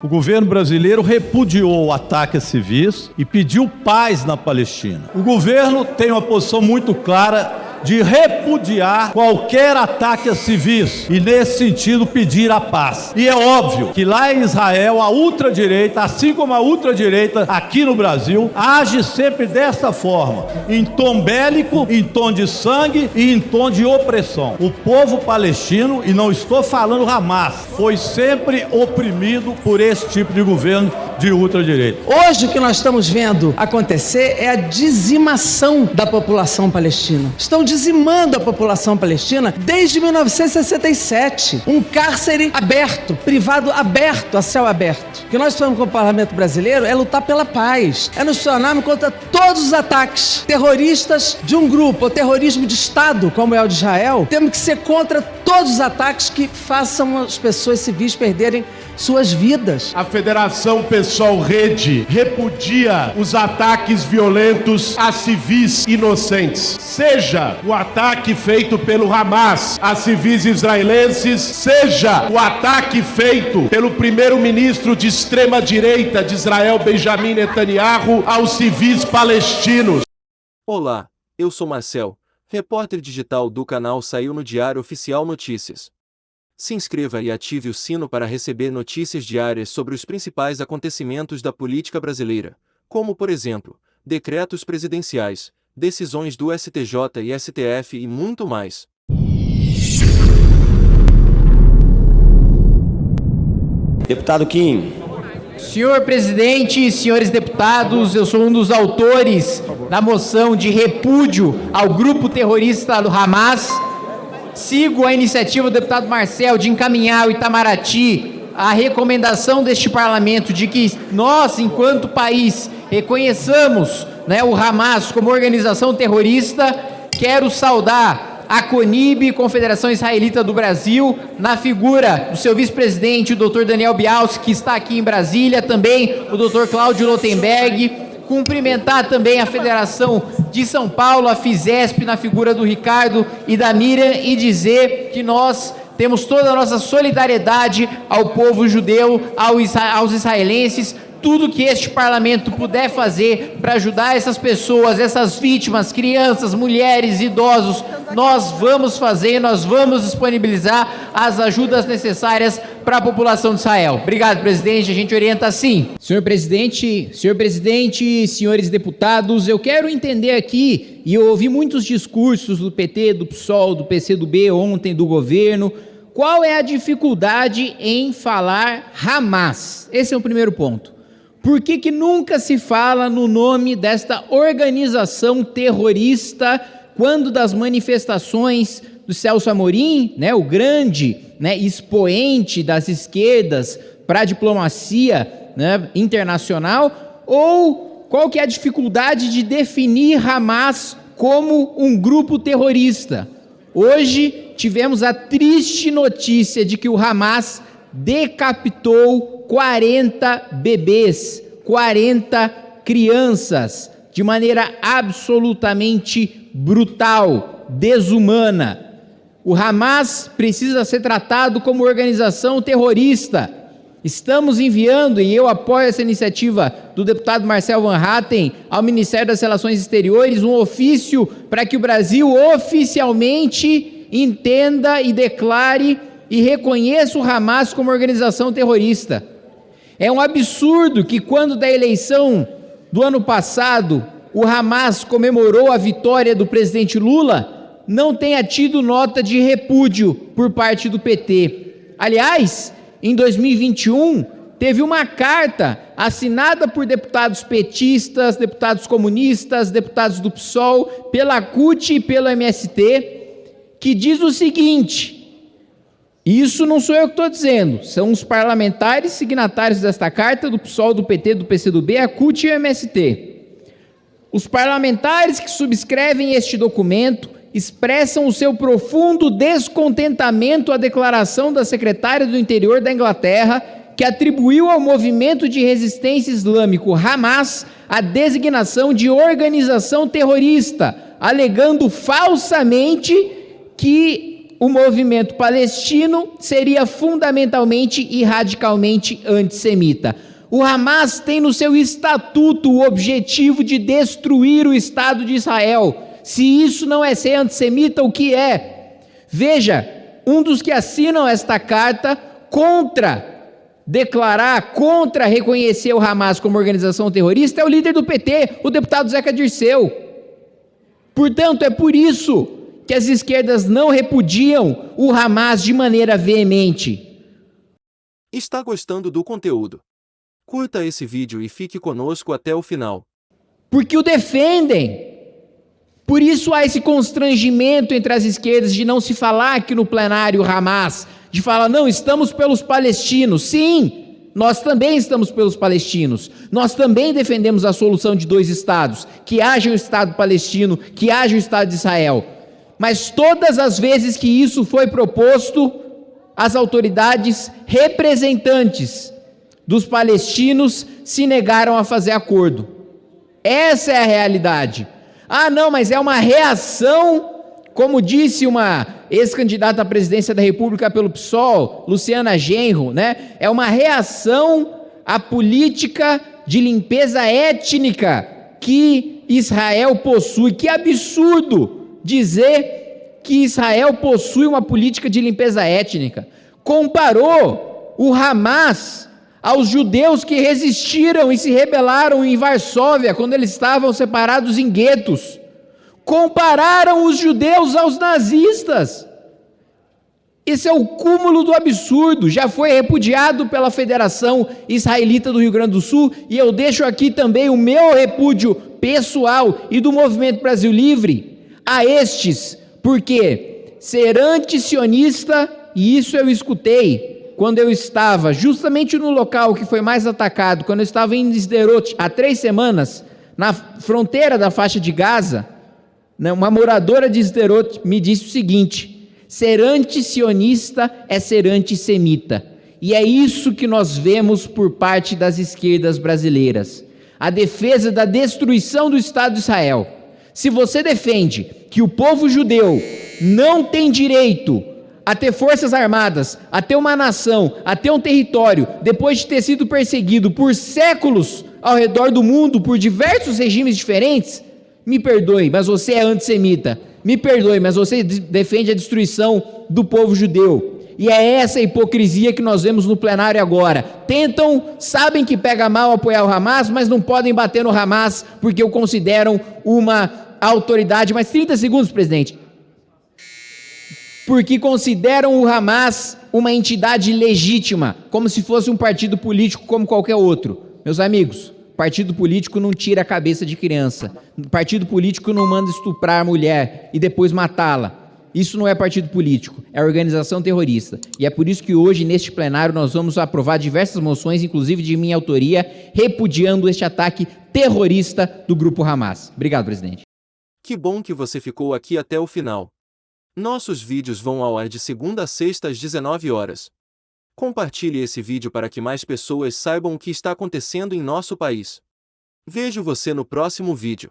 O governo brasileiro repudiou o ataque a civis e pediu paz na Palestina. O governo tem uma posição muito clara de repudiar qualquer ataque a civis e, nesse sentido, pedir a paz. E é óbvio que lá em Israel, a ultradireita, assim como a ultradireita aqui no Brasil, age sempre dessa forma, em tom bélico, em tom de sangue e em tom de opressão. O povo palestino, e não estou falando Hamas, foi sempre oprimido por esse tipo de governo de ultradireita. Hoje o que nós estamos vendo acontecer é a dizimação da população palestina. Estão dizimando a população palestina desde 1967. Um cárcere aberto, privado aberto, a céu aberto. O que nós fazemos com o parlamento brasileiro é lutar pela paz, é nos tornarmos contra todos os ataques terroristas de um grupo, ou terrorismo de Estado, como é o de Israel. Temos que ser contra todos os ataques que façam as pessoas civis perderem suas vidas. A Federação Pessoal Rede repudia os ataques violentos a civis inocentes. Seja o ataque feito pelo Hamas a civis israelenses, seja o ataque feito pelo primeiro-ministro de extrema-direita de Israel, Benjamin Netanyahu, aos civis palestinos. Olá, eu sou Marcel, repórter digital do canal Saiu no Diário Oficial Notícias. Se inscreva e ative o sino para receber notícias diárias sobre os principais acontecimentos da política brasileira, como, por exemplo, decretos presidenciais, decisões do STJ e STF e muito mais. Deputado Kim. Senhor presidente, senhores deputados, eu sou um dos autores da moção de repúdio ao grupo terrorista do Hamas. Sigo a iniciativa do deputado Marcel de encaminhar ao Itamaraty a recomendação deste parlamento de que nós, enquanto país, reconheçamos, o Hamas como organização terrorista. Quero saudar a CONIB, Confederação Israelita do Brasil, na figura do seu vice-presidente, o Dr. Daniel Bialski, que está aqui em Brasília, também o Dr. Cláudio Lotenberg. Cumprimentar também a Federação de São Paulo, a FISESP, na figura do Ricardo e da Miriam, e dizer que nós temos toda a nossa solidariedade ao povo judeu, aos israelenses. Tudo que este parlamento puder fazer para ajudar essas pessoas, essas vítimas, crianças, mulheres, idosos, nós vamos fazer, nós vamos disponibilizar as ajudas necessárias para a população de Israel. Obrigado, presidente, a gente orienta assim. Senhor presidente, senhores deputados, eu quero entender aqui, e eu ouvi muitos discursos do PT, do PSOL, do PCdoB ontem, do governo. Qual é a dificuldade em falar Hamas? Esse é o primeiro ponto. Por que nunca se fala no nome desta organização terrorista quando das manifestações do Celso Amorim, o grande expoente das esquerdas para a diplomacia internacional? Ou qual que é a dificuldade de definir Hamas como um grupo terrorista? Hoje tivemos a triste notícia de que o Hamas decapitou 40 bebês, 40 crianças, de maneira absolutamente brutal, desumana. O Hamas precisa ser tratado como organização terrorista. Estamos enviando, e eu apoio essa iniciativa do deputado Marcel Van Hatten, ao Ministério das Relações Exteriores, um ofício para que o Brasil oficialmente entenda e declare e reconheça o Hamas como organização terrorista. É um absurdo que, quando da eleição do ano passado, o Hamas comemorou a vitória do presidente Lula, não tenha tido nota de repúdio por parte do PT. Aliás, em 2021, teve uma carta assinada por deputados petistas, deputados comunistas, deputados do PSOL, pela CUT e pelo MST, que diz o seguinte: isso não sou eu que estou dizendo, são os parlamentares signatários desta carta, do PSOL, do PT, do PCdoB, a CUT e o MST. Os parlamentares que subscrevem este documento expressam o seu profundo descontentamento à declaração da secretária do Interior da Inglaterra, que atribuiu ao movimento de resistência islâmico Hamas a designação de organização terrorista, alegando falsamente que o movimento palestino seria fundamentalmente e radicalmente antissemita. O Hamas tem no seu estatuto o objetivo de destruir o Estado de Israel. Se isso não é ser antissemita, o que é? Veja, um dos que assinam esta carta contra reconhecer o Hamas como organização terrorista é o líder do PT, o deputado Zeca Dirceu. Portanto, é por isso que as esquerdas não repudiam o Hamas de maneira veemente. Está gostando do conteúdo? Curta esse vídeo e fique conosco até o final. Porque o defendem. Por isso há esse constrangimento entre as esquerdas de não se falar aqui no plenário Hamas, de falar, não, estamos pelos palestinos. Sim, nós também estamos pelos palestinos. Nós também defendemos a solução de 2 estados, que haja o Estado palestino, que haja o Estado de Israel. Mas todas as vezes que isso foi proposto, as autoridades representantes dos palestinos se negaram a fazer acordo. Essa é a realidade. Ah, não, mas é uma reação, como disse uma ex-candidata à presidência da República pelo PSOL, Luciana Genro, né? É uma reação à política de limpeza étnica que Israel possui. Que absurdo dizer que Israel possui uma política de limpeza étnica. Comparou o Hamas aos judeus que resistiram e se rebelaram em Varsóvia, quando eles estavam separados em guetos. Compararam os judeus aos nazistas. Esse é o cúmulo do absurdo. Já foi repudiado pela Federação Israelita do Rio Grande do Sul, e eu deixo aqui também o meu repúdio pessoal e do Movimento Brasil Livre a estes, porque ser antisionista, e isso eu escutei quando eu estava justamente no local que foi mais atacado, quando eu estava em Sderot há 3 semanas, na fronteira da faixa de Gaza, uma moradora de Sderot me disse o seguinte: ser antisionista é ser antissemita. E é isso que nós vemos por parte das esquerdas brasileiras. A defesa da destruição do Estado de Israel. Se você defende que o povo judeu não tem direito a ter forças armadas, a ter uma nação, a ter um território, depois de ter sido perseguido por séculos ao redor do mundo, por diversos regimes diferentes, me perdoe, mas você é antissemita. Me perdoe, mas você defende a destruição do povo judeu. E é essa hipocrisia que nós vemos no plenário agora. Sabem que pega mal apoiar o Hamas, mas não podem bater no Hamas porque o consideram uma autoridade. Mais 30 segundos, presidente. Porque consideram o Hamas uma entidade legítima, como se fosse um partido político como qualquer outro. Meus amigos, partido político não tira a cabeça de criança. Partido político não manda estuprar a mulher e depois matá-la. Isso não é partido político, é organização terrorista. E é por isso que hoje, neste plenário, nós vamos aprovar diversas moções, inclusive de minha autoria, repudiando este ataque terrorista do grupo Hamas. Obrigado, presidente. Que bom que você ficou aqui até o final. Nossos vídeos vão ao ar de segunda a sexta às 19 horas. Compartilhe esse vídeo para que mais pessoas saibam o que está acontecendo em nosso país. Vejo você no próximo vídeo.